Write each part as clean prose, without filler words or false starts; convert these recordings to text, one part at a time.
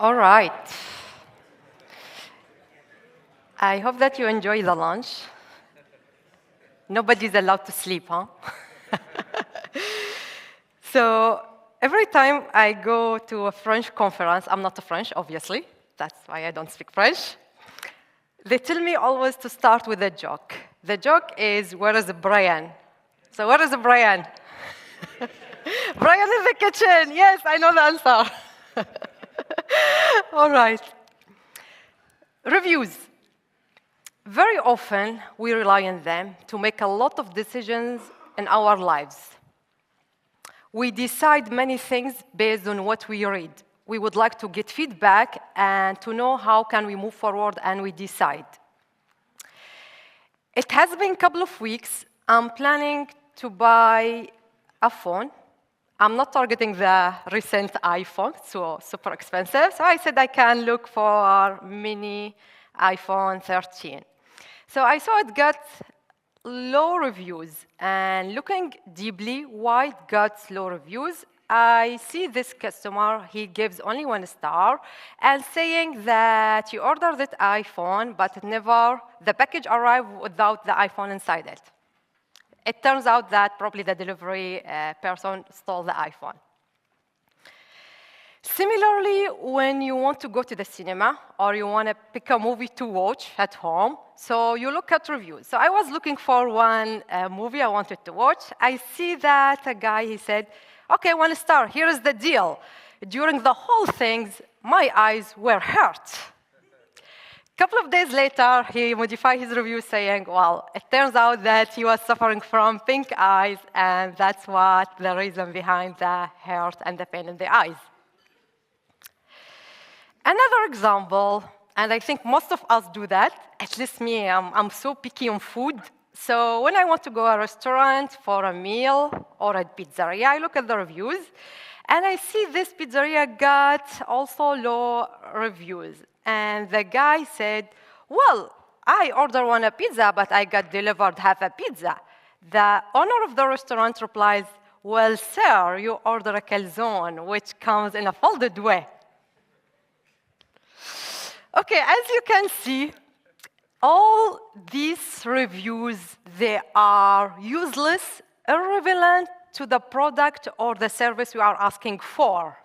All right. I hope that you enjoy the lunch. Nobody's allowed to sleep, huh? So every time I go to a French conference, I'm not a French, obviously. That's why I don't speak French. They tell me always to start with a joke. The joke is, where is Brian? So where is Brian? Brian in the kitchen. Yes, I know the answer. All right. Reviews. Very often, we rely on them to make a lot of decisions in our lives. We decide many things based on what we read. We would like to get feedback and to know how can we move forward, and we decide. It has been a couple of weeks. I'm planning to buy a phone. I'm not targeting the recent iPhone, so super expensive. So I said I can look for mini iPhone 13. So I saw it got low reviews. And looking deeply why it got low reviews, I see this customer, he gives only 1 star, and saying that he ordered that iPhone, but the package arrived without the iPhone inside it. It turns out that probably the delivery person stole the iPhone. Similarly, when you want to go to the cinema or you want to pick a movie to watch at home, so you look at reviews. So I was looking for one movie I wanted to watch. I see that a guy, he said, OK, 1 star, here is the deal. During the whole thing, my eyes were hurt. A couple of days later, he modified his review saying, well, it turns out that he was suffering from pink eyes, and that's what the reason behind the hurt and the pain in the eyes. Another example, and I think most of us do that, at least me, I'm so picky on food. So when I want to go to a restaurant for a meal or a pizzeria, I look at the reviews, and I see this pizzeria got also low reviews. And the guy said, well, I ordered one pizza, but I got delivered half a pizza. The owner of the restaurant replies, well, sir, you ordered a calzone, which comes in a folded way. OK, as you can see, all these reviews, they are useless, irrelevant to the product or the service we are asking for.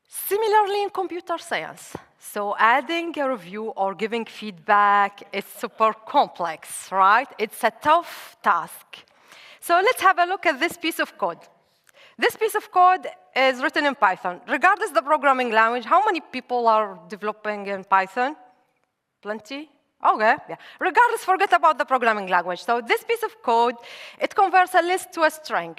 Similarly, in computer science, so adding a review or giving feedback is super complex, right? It's a tough task. So let's have a look at this piece of code. This piece of code is written in Python. Regardless of the programming language, how many people are developing in Python? Plenty? OK, yeah. Regardless, forget about the programming language. So this piece of code, it converts a list to a string.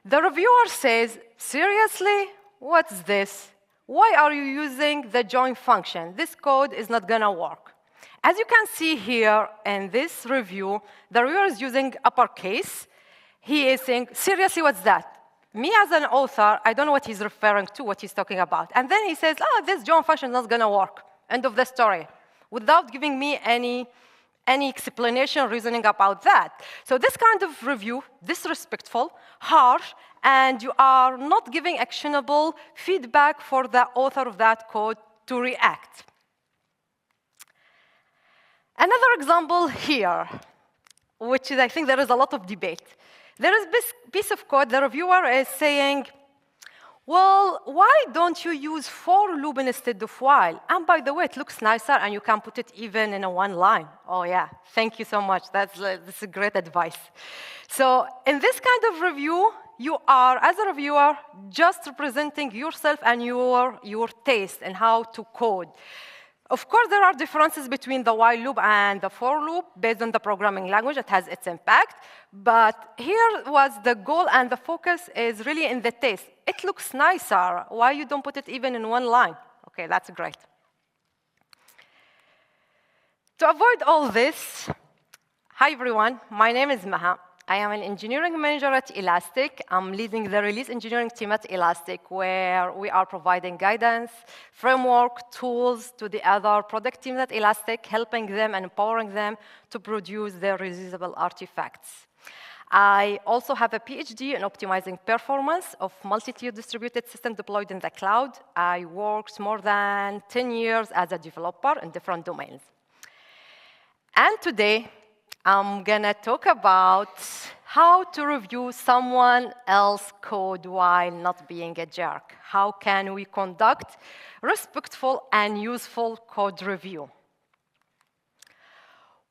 The reviewer says, seriously, what's this? Why are you using the join function? This code is not going to work. As you can see here in this review, the reviewer is using uppercase. He is saying, seriously, what's that? Me as an author, I don't know what he's referring to, what he's talking about. And then he says, oh, this join function is not going to work. End of the story. Without giving me any explanation, reasoning about that. So this kind of review, disrespectful, harsh, and you are not giving actionable feedback for the author of that code to react. Another example here, which is, I think there is a lot of debate. There is this piece of code, the reviewer is saying, well, why don't you use for loop instead of while? And by the way, it looks nicer, and you can put it even in a 1 line. Oh, yeah, thank you so much. That's a great advice. So in this kind of review, you are, as a reviewer, just representing yourself and your taste and how to code. Of course, there are differences between the while loop and the for loop based on the programming language. It has its impact. But here was the goal, and the focus is really in the taste. It looks nicer. Why you don't put it even in 1 line? OK, that's great. To avoid all this, hi, everyone. My name is Maha. I am an engineering manager at Elastic. I'm leading the release engineering team at Elastic, where we are providing guidance, framework, tools to the other product teams at Elastic, helping them and empowering them to produce their reusable artifacts. I also have a PhD in optimizing performance of multi-tier distributed system deployed in the cloud. I worked more than 10 years as a developer in different domains. And today, I'm going to talk about how to review someone else's code while not being a jerk. How can we conduct respectful and useful code review?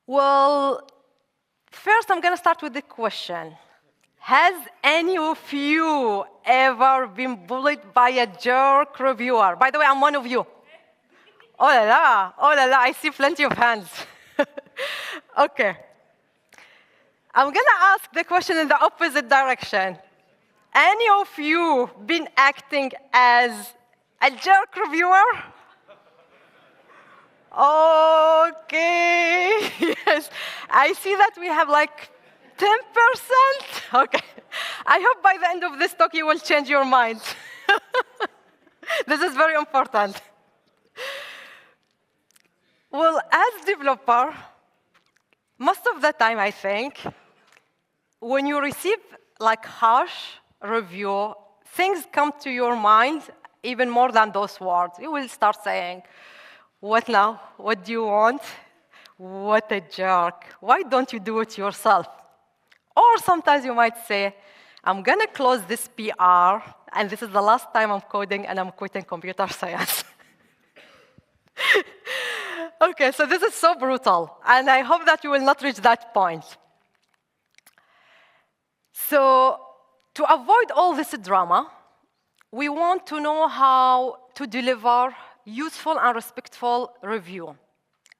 Well, first, I'm going to start with the question. Has any of you ever been bullied by a jerk reviewer? By the way, I'm one of you. Oh la la, I see plenty of hands. OK. I'm going to ask the question in the opposite direction. Any of you been acting as a jerk reviewer? OK. Yes. I see that we have like 10%. OK. I hope by the end of this talk you will change your mind. This is very important. Well, as developer, most of the time, I think, when you receive like harsh review, things come to your mind even more than those words. You will start saying, what now? What do you want? What a jerk. Why don't you do it yourself? Or sometimes you might say, I'm going to close this PR, and this is the last time I'm coding, and I'm quitting computer science. OK, so this is so brutal, and I hope that you will not reach that point. So to avoid all this drama, we want to know how to deliver useful and respectful review.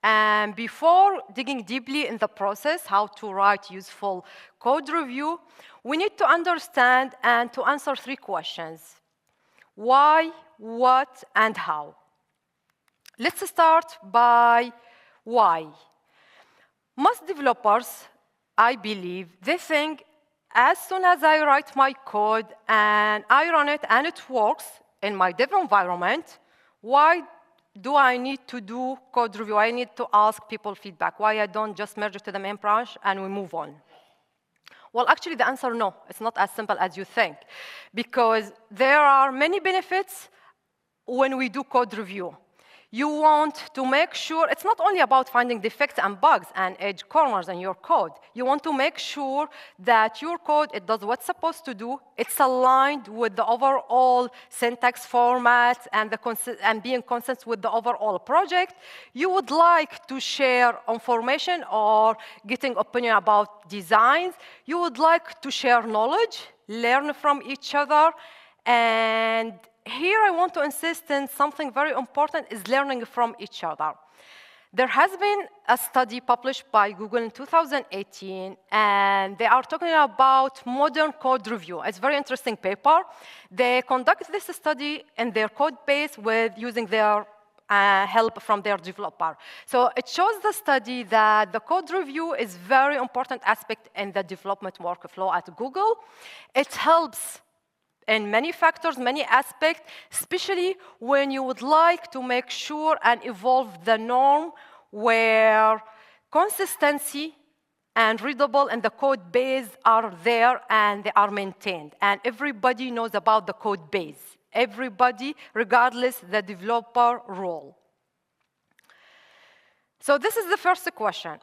And before digging deeply in the process, how to write useful code review, we need to understand and to answer 3 questions. Why, what, and how? Let's start by why. Most developers, I believe, they think as soon as I write my code and I run it and it works in my dev environment, why do I need to do code review? I need to ask people feedback. Why I don't just merge it to the main branch and we move on? Well, actually, the answer, no. It's not as simple as you think, because there are many benefits when we do code review. You want to make sure it's not only about finding defects and bugs and edge corners in your code. You want to make sure that your code, it does what's supposed to do. It's aligned with the overall syntax format and being consistent with the overall project. You would like to share information or getting opinion about designs. You would like to share knowledge, learn from each other, and here I want to insist on something very important, is learning from each other. There has been a study published by Google in 2018, and they are talking about modern code review. It's a very interesting paper. They conduct this study in their code base with using their help from their developer. So it shows the study that the code review is a very important aspect in the development workflow at Google. It helps in many factors, many aspects, especially when you would like to make sure and evolve the norm where consistency and readable and the code base are there and they are maintained. And everybody knows about the code base. Everybody, regardless the developer role. So this is the first question.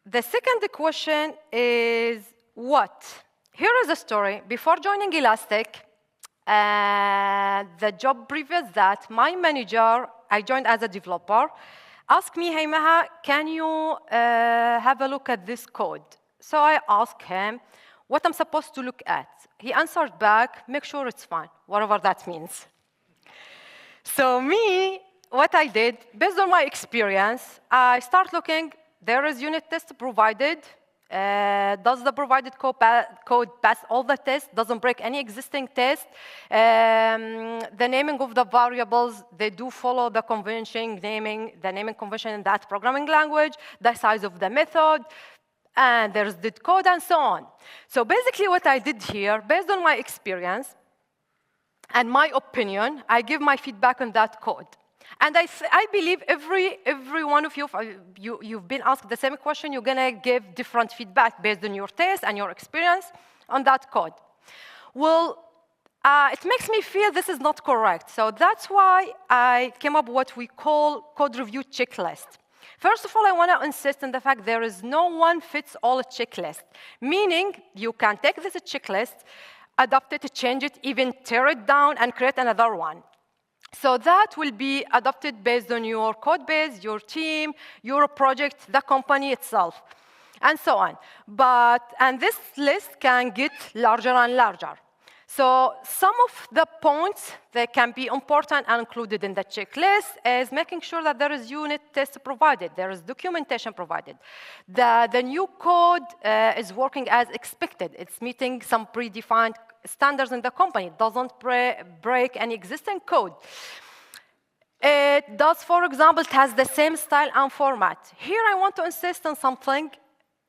The second question is what? Here is a story. Before joining Elastic, the job previous that, my manager, I joined as a developer, asked me, hey, Maha, can you have a look at this code? So I asked him what I'm supposed to look at. He answered back, make sure it's fine, whatever that means. So me, what I did, based on my experience, I start looking, there is unit test provided. Does the provided code pass all the tests? Doesn't break any existing test? The naming of the variables, they do follow the convention naming, the naming convention in that programming language, the size of the method, and there's the code and so on. So basically what I did here, based on my experience and my opinion, I give my feedback on that code. And I believe every one of you, you've been asked the same question, you're going to give different feedback based on your taste and your experience on that code. Well, it makes me feel this is not correct. So that's why I came up with what we call code review checklist. First of all, I want to insist on the fact there is no one-fits-all checklist, meaning you can take this checklist, adapt it, change it, even tear it down, and create another one. So that will be adopted based on your code base, your team, your project, the company itself, and so on. And this list can get larger and larger. So some of the points that can be important and included in the checklist is making sure that there is unit test provided, there is documentation provided. The new code is working as expected. It's meeting some predefined standards in the company. It doesn't break any existing code. It does, for example, it has the same style and format. Here I want to insist on something,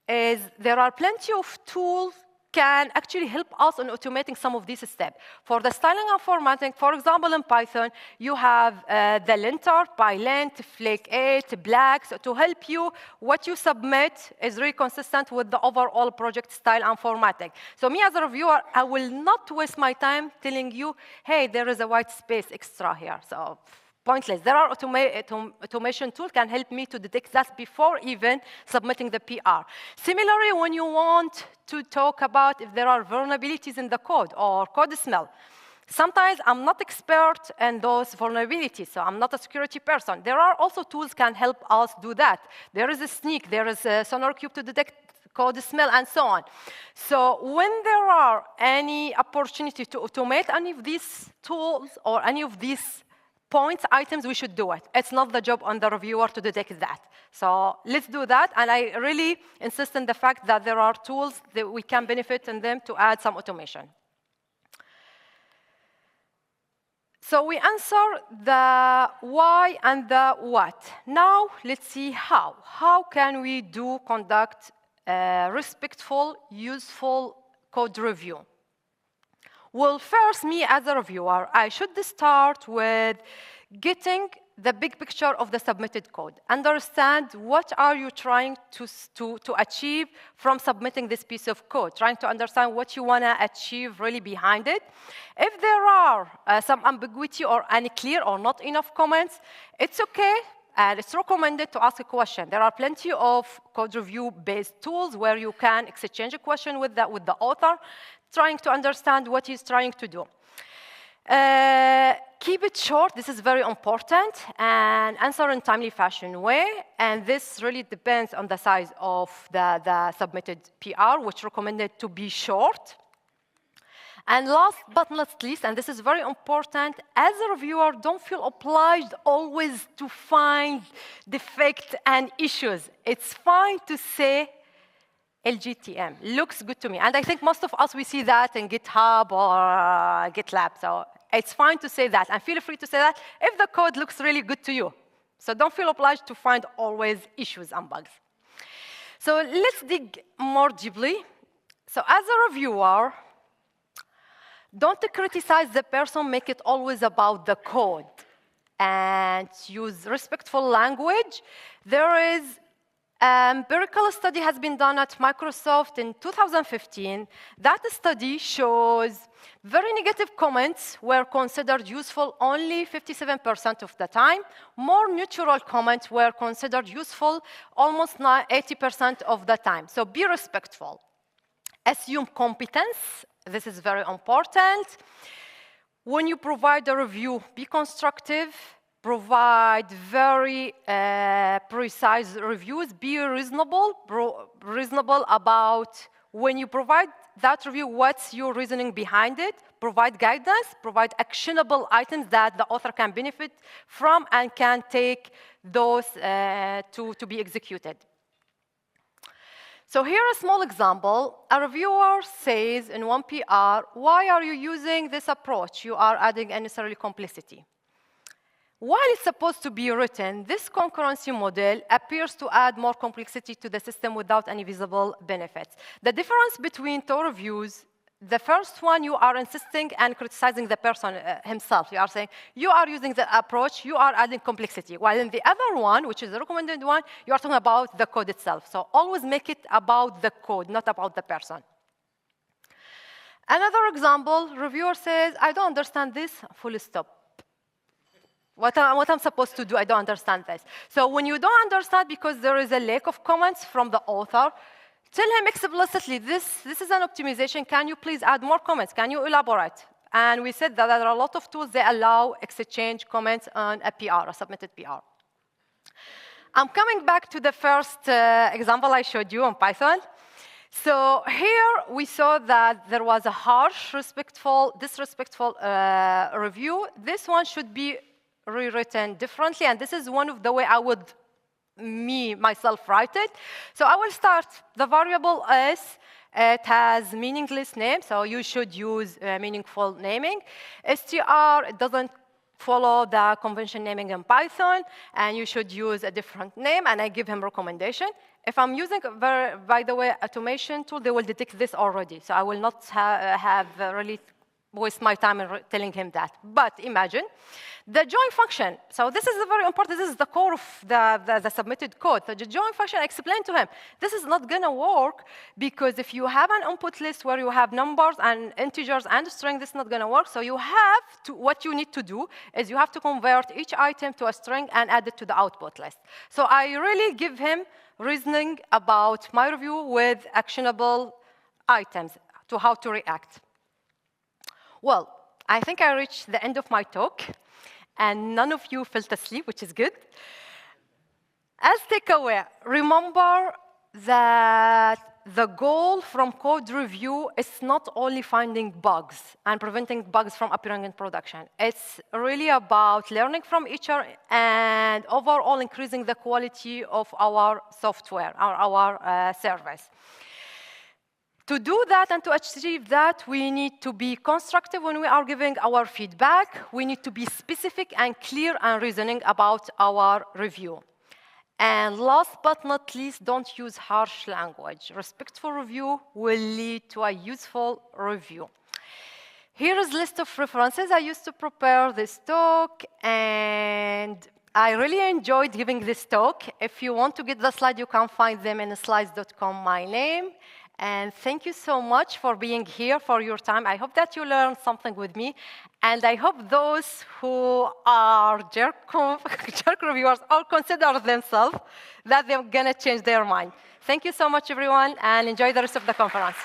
is there are plenty of tools can actually help us in automating some of these steps. For the styling and formatting, for example, in Python, you have the linter, PyLint, Flake8, Black, so to help you, what you submit is really consistent with the overall project style and formatting. So me as a reviewer, I will not waste my time telling you, hey, there is a white space extra here. So pointless. There are automation tools can help me to detect that before even submitting the PR. Similarly, when you want to talk about if there are vulnerabilities in the code or code smell, sometimes I'm not expert in those vulnerabilities, so I'm not a security person. There are also tools can help us do that. There is a Sneak, there is a SonarQube to detect code smell, and so on. So when there are any opportunity to automate any of these tools or any of these points, items, we should do it. It's not the job on the reviewer to detect that. So let's do that. And I really insist on the fact that there are tools that we can benefit in them to add some automation. So we answer the why and the what. Now let's see how. How can we conduct a respectful, useful code review? Well, first, me as a reviewer, I should start with getting the big picture of the submitted code. Understand what are you trying to achieve from submitting this piece of code, trying to understand what you want to achieve really behind it. If there are some ambiguity or unclear or not enough comments, it's okay. And it's recommended to ask a question. There are plenty of code review-based tools where you can exchange a question with the author, trying to understand what he's trying to do. Keep it short. This is very important. And answer in timely fashion way. And this really depends on the size of the submitted PR, which recommended to be short. And last but not least, and this is very important, as a reviewer, don't feel obliged always to find defects and issues. It's fine to say, LGTM, looks good to me. And I think most of us, we see that in GitHub or GitLab. So it's fine to say that. And feel free to say that if the code looks really good to you. So don't feel obliged to find always issues and bugs. So let's dig more deeply. So as a reviewer, don't criticize the person, make it always about the code. And use respectful language. There is empirical study has been done at Microsoft in 2015. That study shows very negative comments were considered useful only 57% of the time. More neutral comments were considered useful almost 80% of the time. So be respectful. Assume competence. This is very important. When you provide a review, be constructive. Provide very precise reviews. Be reasonable about when you provide that review, what's your reasoning behind it. Provide guidance. Provide actionable items that the author can benefit from and can take those to be executed. So here a small example. A reviewer says in one PR, why are you using this approach? You are adding unnecessary complexity. While it's supposed to be written, this concurrency model appears to add more complexity to the system without any visible benefits. The difference between two reviews The first one, you are insisting and criticizing the person himself. You are saying, you are using the approach, you are adding complexity. While in the other one, which is the recommended one, you are talking about the code itself. So always make it about the code, not about the person. Another example, reviewer says, I don't understand this, full stop. What I'm supposed to do, I don't understand this. So when you don't understand because there is a lack of comments from the author, tell him explicitly, this is an optimization. Can you please add more comments? Can you elaborate? And we said that there are a lot of tools that allow exchange comments on a PR, a submitted PR. I'm coming back to the first example I showed you on Python. So here we saw that there was a harsh, disrespectful review. This one should be rewritten differently, and this is one of the way I would myself write it. So I will start. The variable is, it has meaningless name, so you should use meaningful naming. str, it doesn't follow the convention naming in Python, and you should use a different name, and I give him recommendation. If I'm using, by the way, automation tool, they will detect this already, so I will not really waste my time in telling him that. But imagine the join function. So this is very important. This is the core of the submitted code. So the join function, I explained to him, this is not going to work because if you have an input list where you have numbers and integers and string, this is not going to work. So you have to, what you need to do is you have to convert each item to a string and add it to the output list. So I really give him reasoning about my review with actionable items to how to react. Well, I think I reached the end of my talk, and none of you fell asleep, which is good. As takeaway, remember that the goal from code review is not only finding bugs and preventing bugs from appearing in production. It's really about learning from each other and overall increasing the quality of our software, our service. To do that and to achieve that, we need to be constructive when we are giving our feedback. We need to be specific and clear and reasoning about our review. And last but not least, don't use harsh language. Respectful review will lead to a useful review. Here is a list of references I used to prepare this talk, and I really enjoyed giving this talk. If you want to get the slide, you can find them in slides.com, my name. And thank you so much for being here, for your time. I hope that you learned something with me. And I hope those who are jerk reviewers or consider themselves that they're going to change their mind. Thank you so much, everyone, and enjoy the rest of the conference.